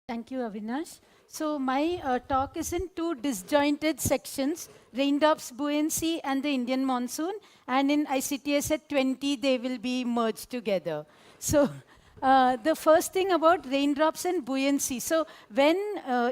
Thank you, Avinash. So my talk is in two disjointed sections, Raindrops, Buoyancy, and the Indian Monsoon. And in ICTS at 20, they will be merged together. So the first thing about raindrops and buoyancy. So when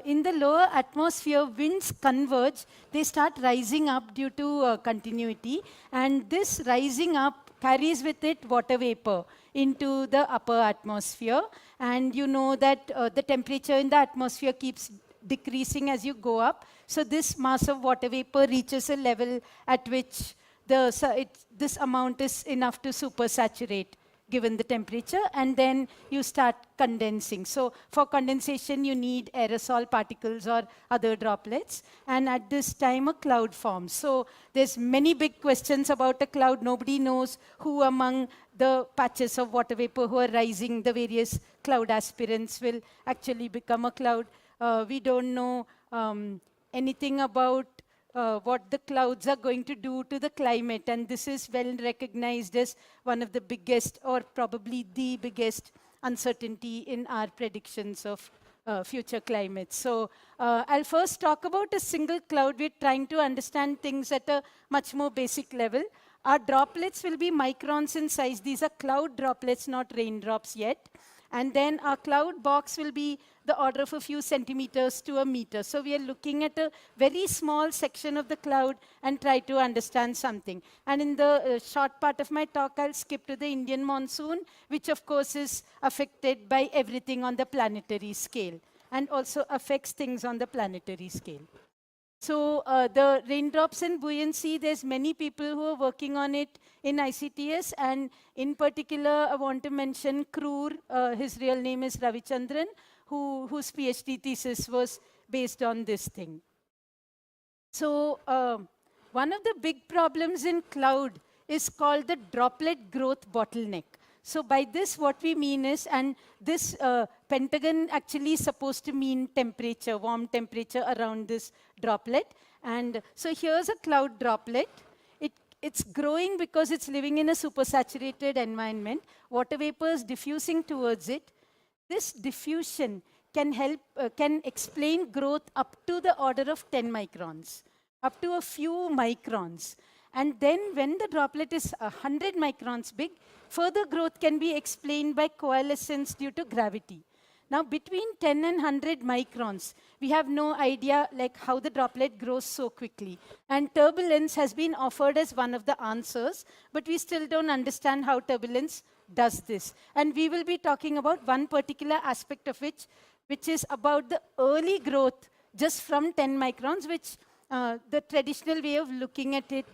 in the lower atmosphere, winds converge, they start rising up due to continuity. And this rising up carries with it water vapor into the upper atmosphere. And you know that the temperature in the atmosphere keeps decreasing as you go up. So this mass of water vapor reaches a level at which this amount is enough to supersaturate given the temperature, and then you start condensing. So for condensation, you need aerosol particles or other droplets, and at this time, a cloud forms. So there's many big questions about a cloud. Nobody knows who among the patches of water vapor who are rising, the various cloud aspirants will actually become a cloud. We don't know anything about what the clouds are going to do to the climate. And this is well recognized as one of the biggest, or probably the biggest, uncertainty in our predictions of future climates. So I'll first talk about a single cloud. We're trying to understand things at a much more basic level. Our droplets will be microns in size. These are cloud droplets, not raindrops yet. And then our cloud box will be the order of a few centimeters to a meter. So we are looking at a very small section of the cloud and try to understand something. And in the short part of my talk, I'll skip to the Indian monsoon, which of course is affected by everything on the planetary scale and also affects things on the planetary scale. So the raindrops and buoyancy, there's many people who are working on it in ICTS, and in particular, I want to mention Kroor. His real name is Ravichandran, whose PhD thesis was based on this thing. So one of the big problems in cloud is called the droplet growth bottleneck. So by this, what we mean is, and this pentagon actually is supposed to mean temperature, warm temperature around this droplet. And so here's a cloud droplet. It's growing because it's living in a supersaturated environment. Water vapor is diffusing towards it. This diffusion can explain growth up to the order of 10 microns, up to a few microns. And then when the droplet is 100 microns big, further growth can be explained by coalescence due to gravity. Now, between 10 and 100 microns, we have no idea like how the droplet grows so quickly. And turbulence has been offered as one of the answers, but we still don't understand how turbulence does this. And we will be talking about one particular aspect of which is about the early growth just from 10 microns, which the traditional way of looking at it,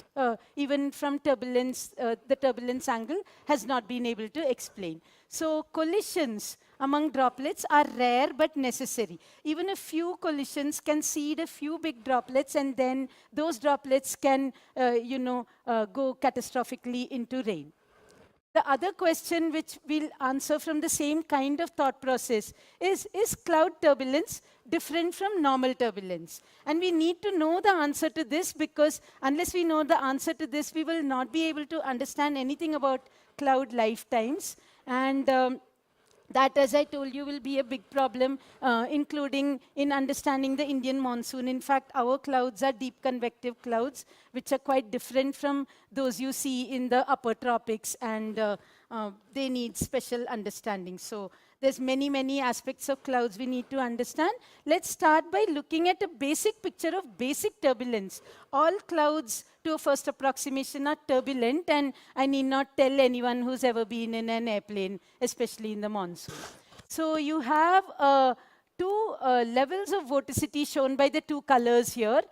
even from turbulence, the turbulence angle, has not been able to explain. So collisions among droplets are rare but necessary. Even a few collisions can seed a few big droplets, and then those droplets can, go catastrophically into rain. The other question which we'll answer from the same kind of thought process is cloud turbulence different from normal turbulence? And we need to know the answer to this, because unless we know the answer to this, we will not be able to understand anything about cloud lifetimes. And that, as I told you, will be a big problem, including in understanding the Indian monsoon. In fact, our clouds are deep convective clouds, which are quite different from those you see in the upper tropics, and they need special understanding. So there's many, many aspects of clouds we need to understand. Let's start by looking at a basic picture of basic turbulence. All clouds, to a first approximation, are turbulent, and I need not tell anyone who's ever been in an airplane, especially in the monsoon. So you have two levels of vorticity shown by the two colors here.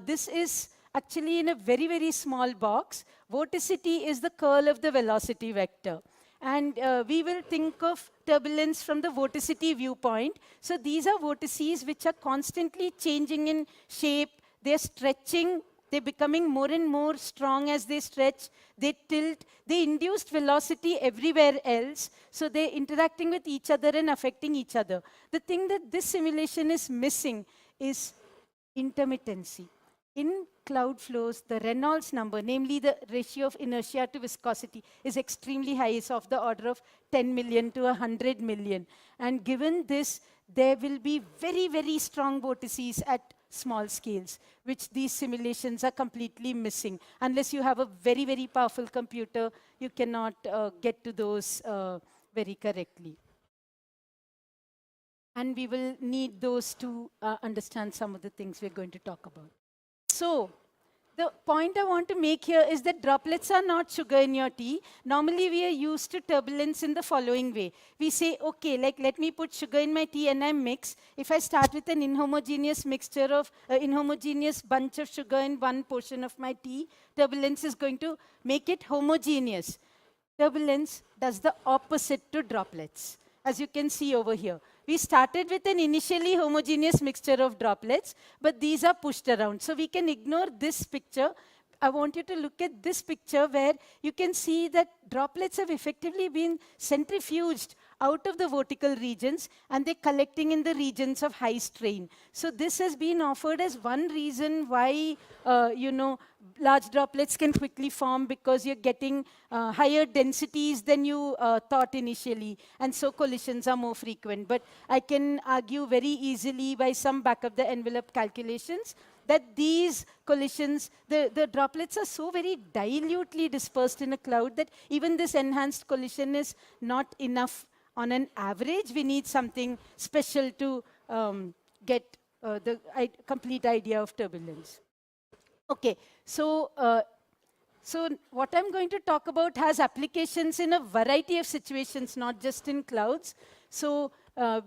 This is actually in a very, very small box. Vorticity is the curl of the velocity vector. And we will think of turbulence from the vorticity viewpoint. So these are vortices which are constantly changing in shape. They're stretching. They're becoming more and more strong as they stretch. They tilt. They induced velocity everywhere else. So they're interacting with each other and affecting each other. The thing that this simulation is missing is intermittency. In cloud flows, the Reynolds number, namely the ratio of inertia to viscosity, is extremely high. It's of the order of 10 million to 100 million. And given this, there will be very, very strong vortices at small scales, which these simulations are completely missing. Unless you have a very, very powerful computer, you cannot get to those very correctly. And we will need those to understand some of the things we're going to talk about. So, the point I want to make here is that droplets are not sugar in your tea. Normally, we are used to turbulence in the following way. We say, okay, like let me put sugar in my tea and I mix. If I start with an inhomogeneous mixture of, inhomogeneous bunch of sugar in one portion of my tea, turbulence is going to make it homogeneous. Turbulence does the opposite to droplets, as you can see over here. We started with an initially homogeneous mixture of droplets, but these are pushed around. So we can ignore this picture. I want you to look at this picture where you can see that droplets have effectively been centrifuged out of the vertical regions and they're collecting in the regions of high strain. So this has been offered as one reason why, large droplets can quickly form, because you're getting higher densities than you thought initially, and so collisions are more frequent. But I can argue very easily by some back-of-the-envelope calculations that these collisions, the droplets are so very dilutely dispersed in a cloud that even this enhanced collision is not enough on an average. We need something special to get the complete idea of turbulence. Okay, so what I'm going to talk about has applications in a variety of situations, not just in clouds. So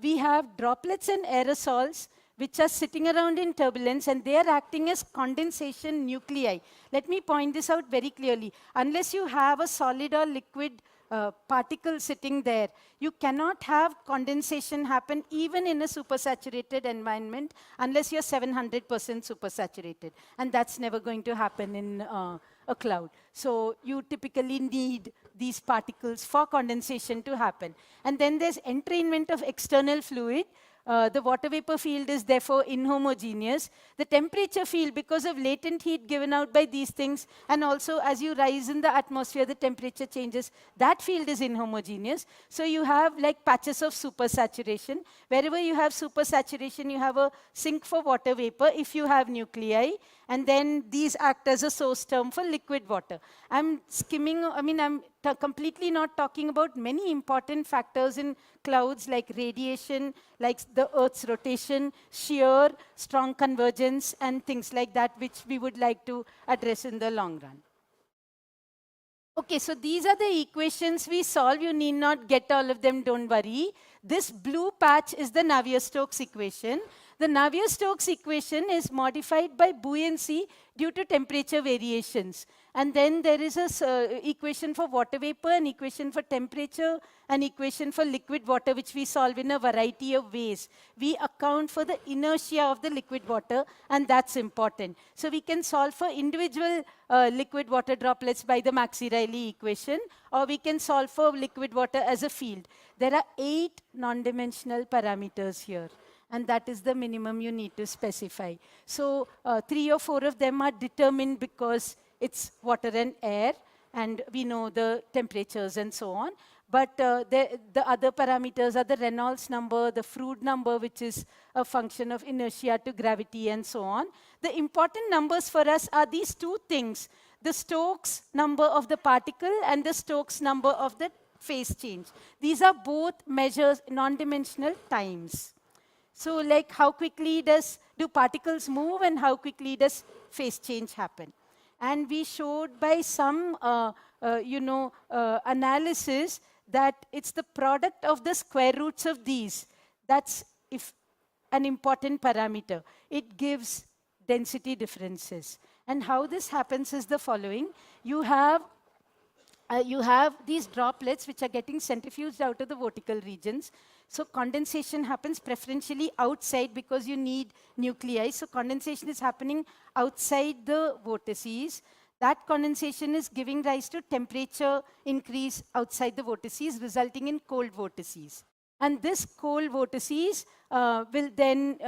we have droplets and aerosols which are sitting around in turbulence, and they are acting as condensation nuclei. Let me point this out very clearly. Unless you have a solid or liquid particle sitting there, you cannot have condensation happen even in a supersaturated environment unless you're 700% supersaturated. And that's never going to happen in a cloud. So you typically need these particles for condensation to happen. And then there's entrainment of external fluid. The water vapor field is therefore inhomogeneous. The temperature field, because of latent heat given out by these things, and also as you rise in the atmosphere, the temperature changes, that field is inhomogeneous. So you have like patches of supersaturation. Wherever you have supersaturation, you have a sink for water vapor if you have nuclei, and then these act as a source term for liquid water. I'm completely not talking about many important factors in clouds like radiation, like the Earth's rotation, shear, strong convergence, and things like that, which we would like to address in the long run. Okay, so these are the equations we solve. You need not get all of them, don't worry. This blue patch is the Navier-Stokes equation. The Navier-Stokes equation is modified by buoyancy due to temperature variations. And then there is an equation for water vapor, an equation for temperature, an equation for liquid water, which we solve in a variety of ways. We account for the inertia of the liquid water, and that's important. So we can solve for individual liquid water droplets by the Maxey-Riley equation, or we can solve for liquid water as a field. There are 8 non-dimensional parameters here, and that is the minimum you need to specify. So 3 or 4 of them are determined because it's water and air, and we know the temperatures and so on. But the other parameters are the Reynolds number, the Froude number, which is a function of inertia to gravity, and so on. The important numbers for us are these 2 things: the Stokes number of the particle and the Stokes number of the phase change. These are both measures, non-dimensional times. So like how quickly do particles move and how quickly does phase change happen. And we showed by some analysis that it's the product of the square roots of these. That's an important parameter. It gives density differences. And how this happens is the following. You have these droplets which are getting centrifuged out of the vertical regions. So condensation happens preferentially outside because you need nuclei. So condensation is happening outside the vortices. That condensation is giving rise to temperature increase outside the vortices, resulting in cold vortices. And this cold vortices will then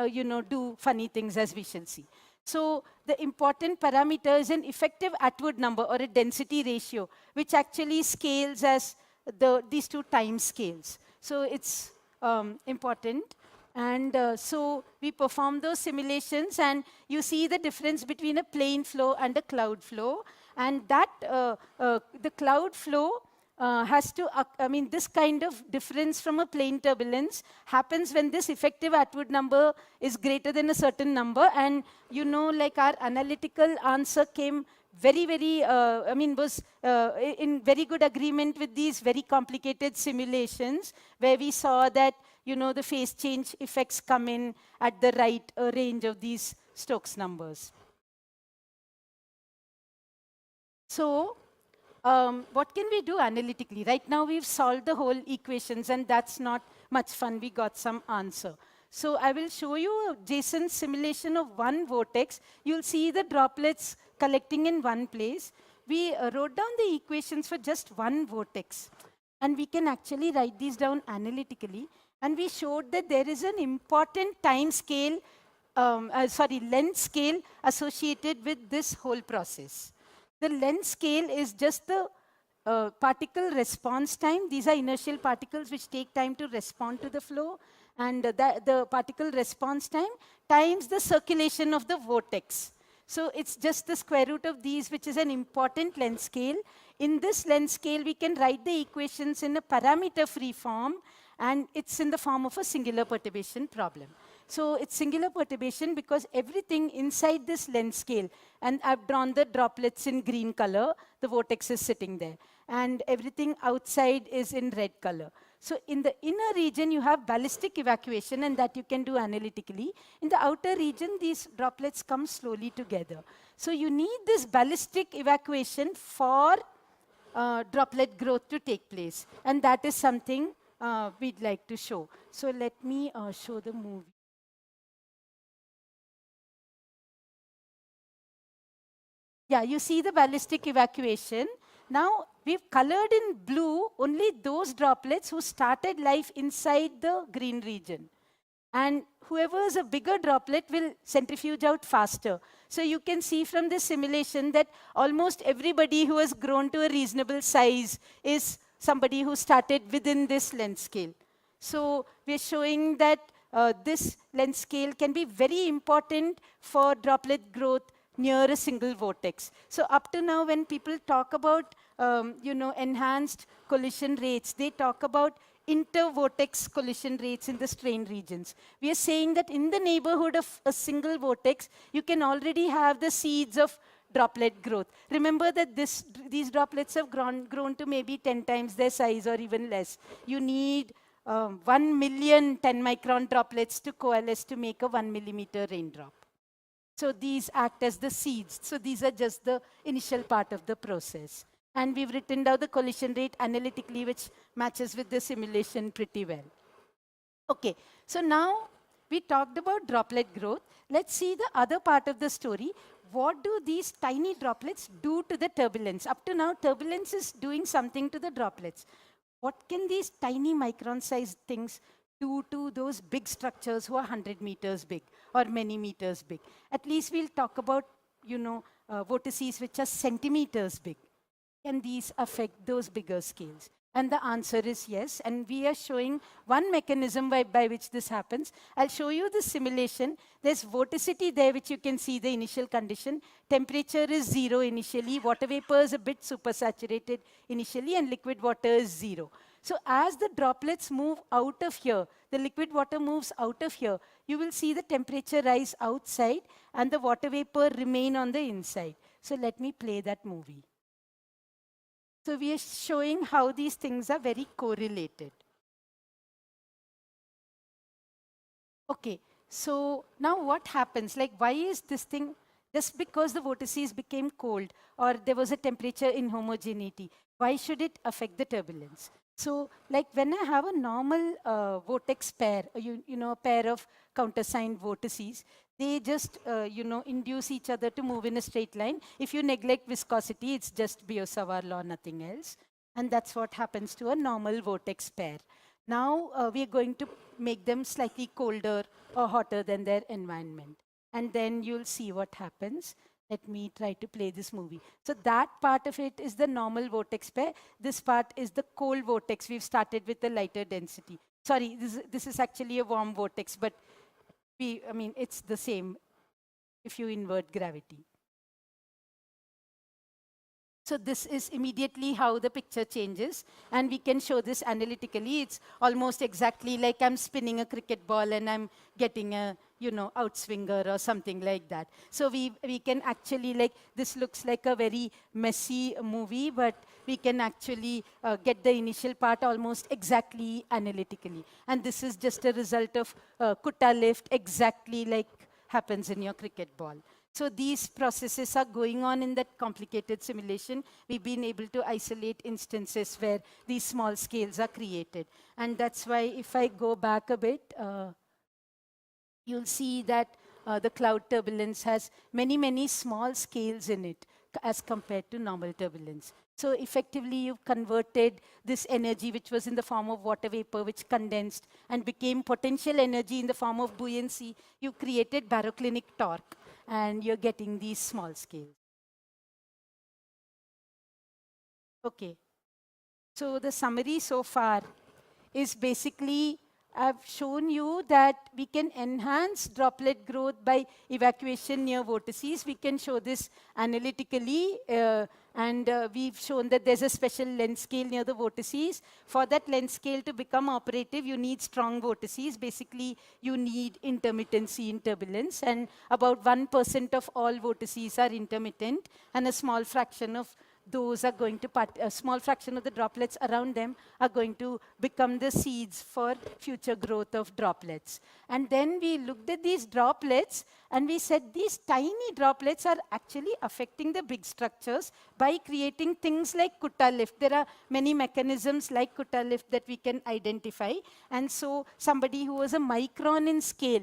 do funny things, as we shall see. So the important parameter is an effective Atwood number, or a density ratio, which actually scales as these 2 time scales. So it's important. And so we perform those simulations, and you see the difference between a plane flow and a cloud flow. And that the cloud flow has to, I mean, this kind of difference from a plane turbulence happens when this effective Atwood number is greater than a certain number. And you know, like our analytical answer came very, very, I mean, was in very good agreement with these very complicated simulations, where we saw that, you know, the phase change effects come in at the right range of these Stokes numbers. So what can we do analytically? Right now we've solved the whole equations, and that's not much fun. We got some answer. So I will show you Jason's simulation of one vortex. You'll see the droplets collecting in one place. We wrote down the equations for just one vortex. And we can actually write these down analytically. And we showed that there is an important time scale, length scale associated with this whole process. The length scale is just the particle response time. These are inertial particles which take time to respond to the flow. And the particle response time times the circulation of the vortex. So it's just the square root of these, which is an important length scale. In this length scale, we can write the equations in a parameter-free form, and it's in the form of a singular perturbation problem. So it's singular perturbation because everything inside this length scale, and I've drawn the droplets in green color, the vortex is sitting there, and everything outside is in red color. So in the inner region, you have ballistic evacuation, and that you can do analytically. In the outer region, these droplets come slowly together. So you need this ballistic evacuation for droplet growth to take place. And that is something we'd like to show. So let me show the movie. Yeah, you see the ballistic evacuation. Now, we've colored in blue only those droplets who started life inside the green region. And whoever is a bigger droplet will centrifuge out faster. So you can see from this simulation that almost everybody who has grown to a reasonable size is somebody who started within this length scale. So we're showing that this length scale can be very important for droplet growth near a single vortex. So up to now, when people talk about enhanced collision rates, they talk about inter-vortex collision rates in the strain regions. We are saying that in the neighborhood of a single vortex, you can already have the seeds of droplet growth. Remember that these droplets have grown to maybe 10 times their size or even less. You need 1 million 10-micron droplets to coalesce to make a 1 millimeter raindrop. So these act as the seeds. So these are just the initial part of the process. And we've written down the collision rate analytically, which matches with the simulation pretty well. Okay, so now we talked about droplet growth. Let's see the other part of the story. What do these tiny droplets do to the turbulence? Up to now, turbulence is doing something to the droplets. What can these tiny micron-sized things do to those big structures who are 100 meters big or many meters big? At least we'll talk about, vortices which are centimeters big. Can these affect those bigger scales? And the answer is yes. And we are showing one mechanism by which this happens. I'll show you the simulation. There's vorticity there, which you can see the initial condition. Temperature is 0 initially. Water vapor is a bit supersaturated initially, and liquid water is 0. So as the droplets move out of here, the liquid water moves out of here, you will see the temperature rise outside and the water vapor remain on the inside. So let me play that movie. So we are showing how these things are very correlated. Okay, so now what happens? Like, why is this thing, just because the vortices became cold or there was a temperature inhomogeneity, why should it affect the turbulence? So like when I have a normal vortex pair, a pair of countersigned vortices, they just, induce each other to move in a straight line. If you neglect viscosity, it's just Biot-Savart law, nothing else. And that's what happens to a normal vortex pair. Now we are going to make them slightly colder or hotter than their environment. And then you'll see what happens. Let me try to play this movie. So that part of it is the normal vortex pair. This part is the cold vortex. We've started with the lighter density. Sorry, this is actually a warm vortex, but I mean, it's the same if you invert gravity. So this is immediately how the picture changes, and we can show this analytically. It's almost exactly like I'm spinning a cricket ball and I'm getting a, you know, outswinger or something like that. So we can actually, like, this looks like a very messy movie, but we can actually get the initial part almost exactly analytically. And this is just a result of Kutta lift, exactly like happens in your cricket ball. So these processes are going on in that complicated simulation. We've been able to isolate instances where these small scales are created. And that's why if I go back a bit, you'll see that the cloud turbulence has many, many small scales in it as compared to normal turbulence. So effectively, you've converted this energy, which was in the form of water vapor, which condensed and became potential energy in the form of buoyancy. You created baroclinic torque, and you're getting these small scales. Okay. So the summary so far is basically, I've shown you that we can enhance droplet growth by evacuation near vortices. We can show this analytically, and we've shown that there's a special length scale near the vortices. For that length scale to become operative, you need strong vortices. Basically, you need intermittency in turbulence, and about 1% of all vortices are intermittent, and a small fraction of those are going to, a small fraction of the droplets around them are going to become the seeds for future growth of droplets. And then we looked at these droplets and we said these tiny droplets are actually affecting the big structures by creating things like Kutta lift. There are many mechanisms like Kutta lift that we can identify. And so somebody who was a micron in scale,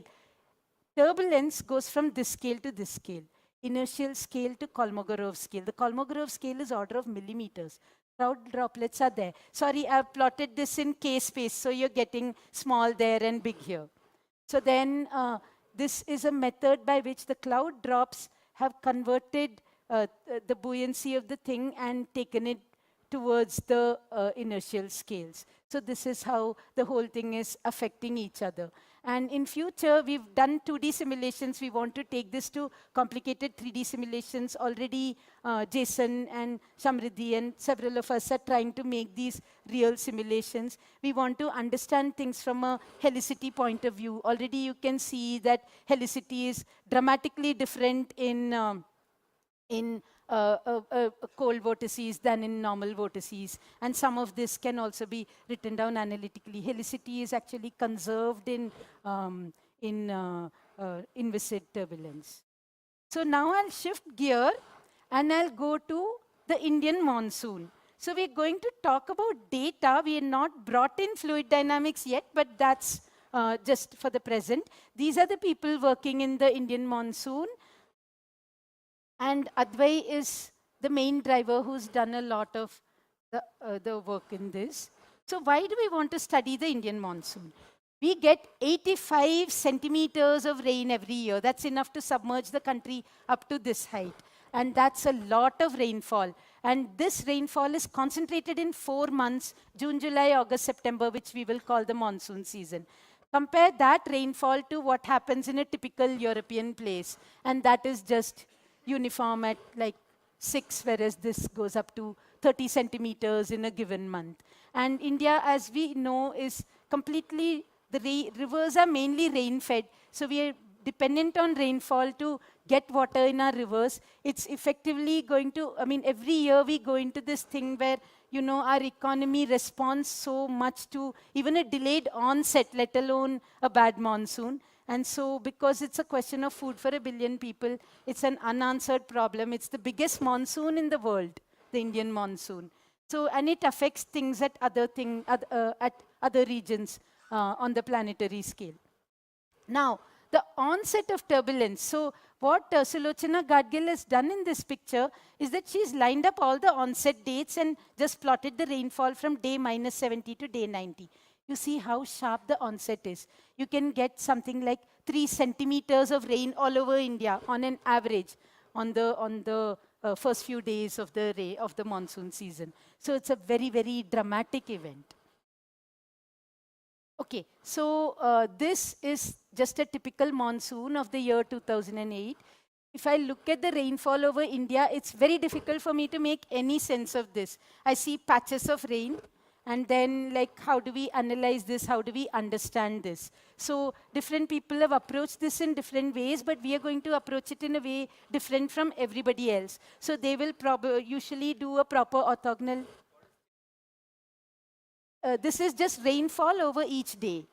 turbulence goes from this scale to this scale. Inertial scale to Kolmogorov scale. The Kolmogorov scale is order of millimeters. Cloud droplets are there. Sorry, I've plotted this in K space, so you're getting small there and big here. So then this is a method by which the cloud drops have converted the buoyancy of the thing and taken it towards the inertial scales. So this is how the whole thing is affecting each other. And in future, we've done 2D simulations. We want to take this to complicated 3D simulations. Already, Jason and Shamriddhi and several of us are trying to make these real simulations. We want to understand things from a helicity point of view. Already, you can see that helicity is dramatically different in cold vortices than in normal vortices. And some of this can also be written down analytically. Helicity is actually conserved in inviscid turbulence. So now I'll shift gear and I'll go to the Indian monsoon. So we're going to talk about data. We are not brought in fluid dynamics yet, but that's just for the present. These are the people working in the Indian monsoon. And Advai is the main driver who's done a lot of the work in this. So why do we want to study the Indian monsoon? We get 85 centimeters of rain every year. That's enough to submerge the country up to this height. And that's a lot of rainfall. And this rainfall is concentrated in 4 months, June, July, August, September, which we will call the monsoon season. Compare that rainfall to what happens in a typical European place. And that is just uniform at like 6, whereas this goes up to 30 centimeters in a given month. And India, as we know, is completely, the rivers are mainly rain-fed. So we are dependent on rainfall to get water in our rivers. It's effectively going to, I mean, every year we go into this thing where, you know, our economy responds so much to even a delayed onset, let alone a bad monsoon. And so because it's a question of food for 1 billion people, it's an unanswered problem. It's the biggest monsoon in the world, the Indian monsoon. So, and it affects things at other regions on the planetary scale. Now, the onset of turbulence. So what Sulochana Gadgil has done in this picture is that she's lined up all the onset dates and just plotted the rainfall from day -70 to day 90. You see how sharp the onset is. You can get something like 3 centimeters of rain all over India on an average on the first few days of the monsoon season. So it's a very, very dramatic event. Okay, so this is just a typical monsoon of the year 2008. If I look at the rainfall over India, it's very difficult for me to make any sense of this. I see patches of rain, and then like, how do we analyze this? How do we understand this? So different people have approached this in different ways, but we are going to approach it in a way different from everybody else. So they will usually do a proper orthogonal. This is just rainfall over each day.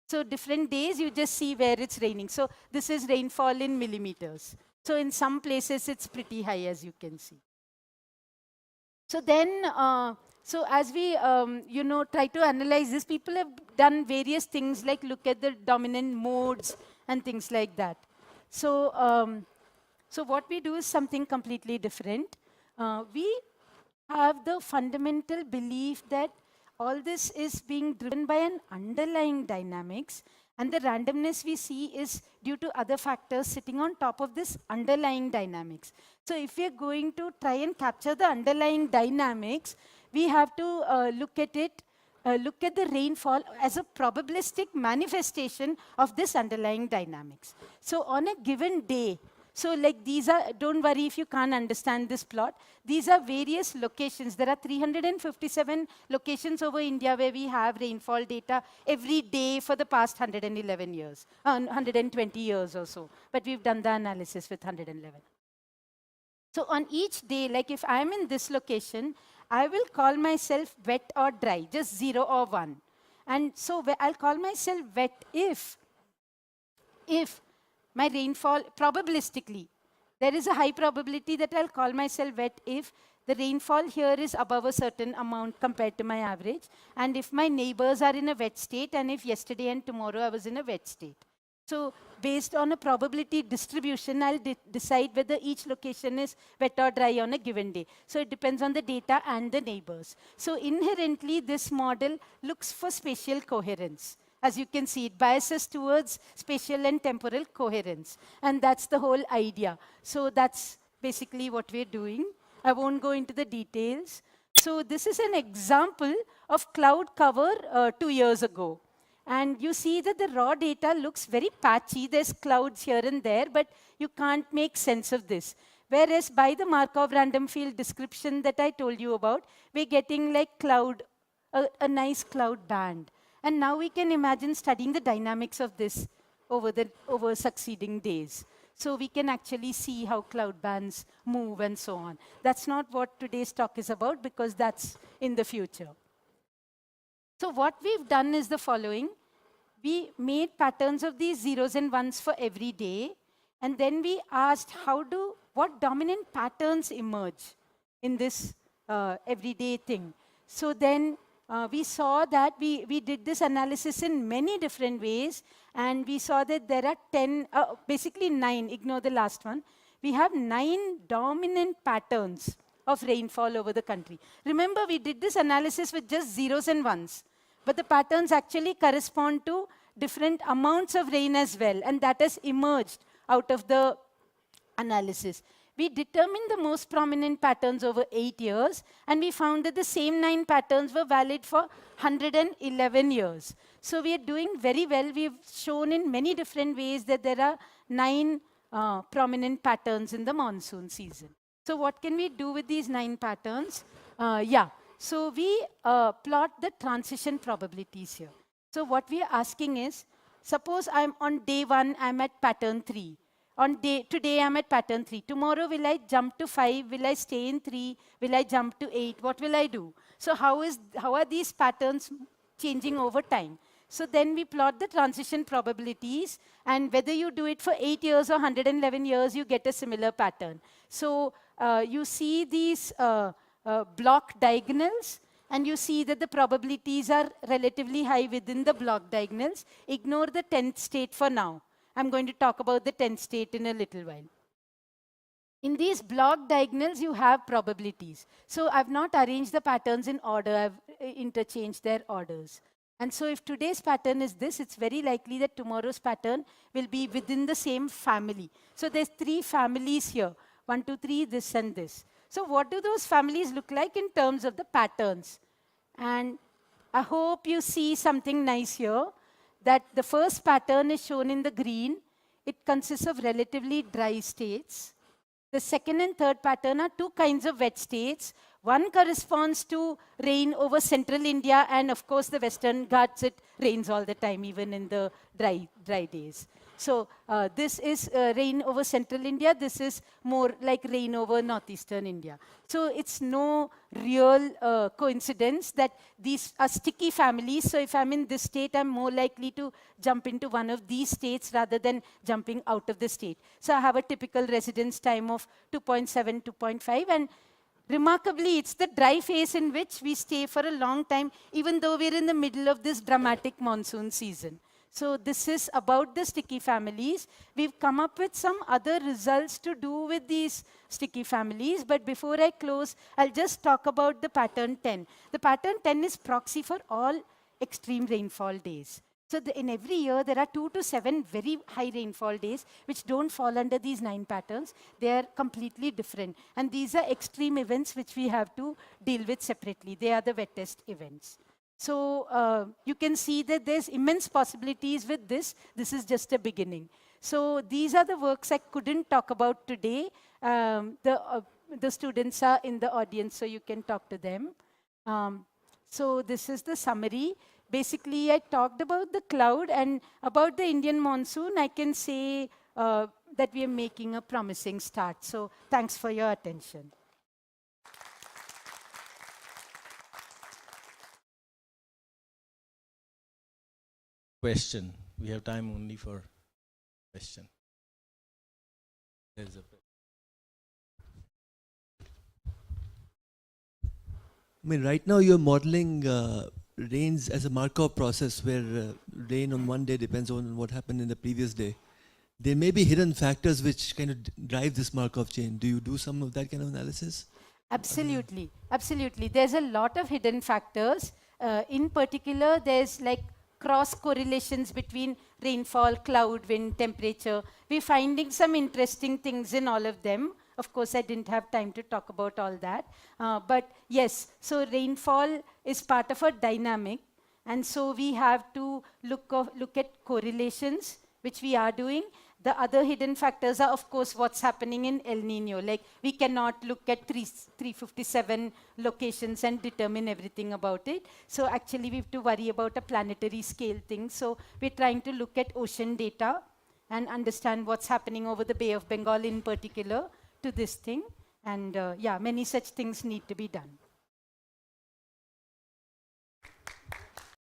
So different days, you just see where it's raining. So this is rainfall in millimeters. So in some places, it's pretty high, as you can see. So then, so as we, try to analyze this, people have done various things like look at the dominant modes and things like that. So, so what we do is something completely different. We have the fundamental belief that all this is being driven by an underlying dynamics, and the randomness we see is due to other factors sitting on top of this underlying dynamics. So if we are going to try and capture the underlying dynamics, we have to look at it, look at the rainfall as a probabilistic manifestation of this underlying dynamics. So on a given day, so like these are, don't worry if you can't understand this plot. These are various locations. There are 357 locations over India where we have rainfall data every day for the past 111 years, 120 years or so. But we've done the analysis with 111. So on each day, like if I'm in this location, I will call myself wet or dry, just 0 or 1. And so I'll call myself wet if my rainfall, probabilistically, there is a high probability that I'll call myself wet if the rainfall here is above a certain amount compared to my average, and if my neighbors are in a wet state, and if yesterday and tomorrow I was in a wet state. So based on a probability distribution, I'll decide whether each location is wet or dry on a given day. So it depends on the data and the neighbors. So inherently, this model looks for spatial coherence. As you can see, it biases towards spatial and temporal coherence. And that's the whole idea. So that's basically what we're doing. I won't go into the details. So this is an example of cloud cover 2 years ago. And you see that the raw data looks very patchy. There's clouds here and there, but you can't make sense of this. Whereas by the Markov random field description that I told you about, we're getting like cloud, a nice cloud band. And now we can imagine studying the dynamics of this over succeeding days. So we can actually see how cloud bands move and so on. That's not what today's talk is about, because that's in the future. So what we've done is the following. We made patterns of these zeros and ones for every day. And then we asked what dominant patterns emerge in this everyday thing. So then we saw that we did this analysis in many different ways, and we saw that there are 10, basically 9, ignore the last one. We have 9 dominant patterns of rainfall over the country. Remember, we did this analysis with just zeros and ones, but the patterns actually correspond to different amounts of rain as well, and that has emerged out of the analysis. We determined the most prominent patterns over 8 years, and we found that the same 9 patterns were valid for 111 years. So we are doing very well. We've shown in many different ways that there are 9 prominent patterns in the monsoon season. So what can we do with these 9 patterns? So we plot the transition probabilities here. So what we are asking is, suppose I'm on day 1, I'm at pattern 3. Today I'm at pattern 3. Tomorrow will I jump to 5? Will I stay in 3? Will I jump to 8? What will I do? So how are these patterns changing over time? So then we plot the transition probabilities, and whether you do it for 8 years or 111 years, you get a similar pattern. So you see these block diagonals, and you see that the probabilities are relatively high within the block diagonals. Ignore the 10th state for now. I'm going to talk about the 10th state in a little while. In these block diagonals, you have probabilities. So I've not arranged the patterns in order. I've interchanged their orders. And so if today's pattern is this, it's very likely that tomorrow's pattern will be within the same family. So there's 3 families here. 1, 2, 3, this and this. So what do those families look like in terms of the patterns? And I hope you see something nice here, that the first pattern is shown in the green. It consists of relatively dry states. The second and third pattern are two kinds of wet states. One corresponds to rain over central India, and of course the Western Ghats, it rains all the time, even in the dry days. So this is rain over central India. This is more like rain over northeastern India. So it's no real coincidence that these are sticky families. So if I'm in this state, I'm more likely to jump into one of these states rather than jumping out of the state. So I have a typical residence time of 2.7, 2.5. And remarkably, it's the dry phase in which we stay for a long time, even though we're in the middle of this dramatic monsoon season. So this is about the sticky families. We've come up with some other results to do with these sticky families. But before I close, I'll just talk about the pattern 10. The pattern 10 is proxy for all extreme rainfall days. So in every year, there are 2 to 7 very high rainfall days which don't fall under these 9 patterns. They are completely different. And these are extreme events which we have to deal with separately. They are the wettest events. So you can see that there's immense possibilities with this. This is just a beginning. So these are the works I couldn't talk about today. The students are in the audience, so you can talk to them. So this is the summary. Basically, I talked about the cloud, and about the Indian monsoon, I can say that we are making a promising start. So thanks for your attention. Question. We have time only for question. There's a I mean, right now you're modeling rains as a Markov process where rain on one day depends on what happened in the previous day. There may be hidden factors which kind of drive this Markov chain. Do you do some of that kind of analysis? Absolutely, absolutely. There's a lot of hidden factors. In particular, there's like cross correlations between rainfall, cloud, wind, temperature. We're finding some interesting things in all of them. Of course, I didn't have time to talk about all that. But yes, so rainfall is part of a dynamic. And so we have to look at correlations, which we are doing. The other hidden factors are, of course, what's happening in El Nino. Like, we cannot look at 357 locations and determine everything about it. So actually, we have to worry about a planetary scale thing. So we're trying to look at ocean data and understand what's happening over the Bay of Bengal in particular to this thing. And yeah, many such things need to be done.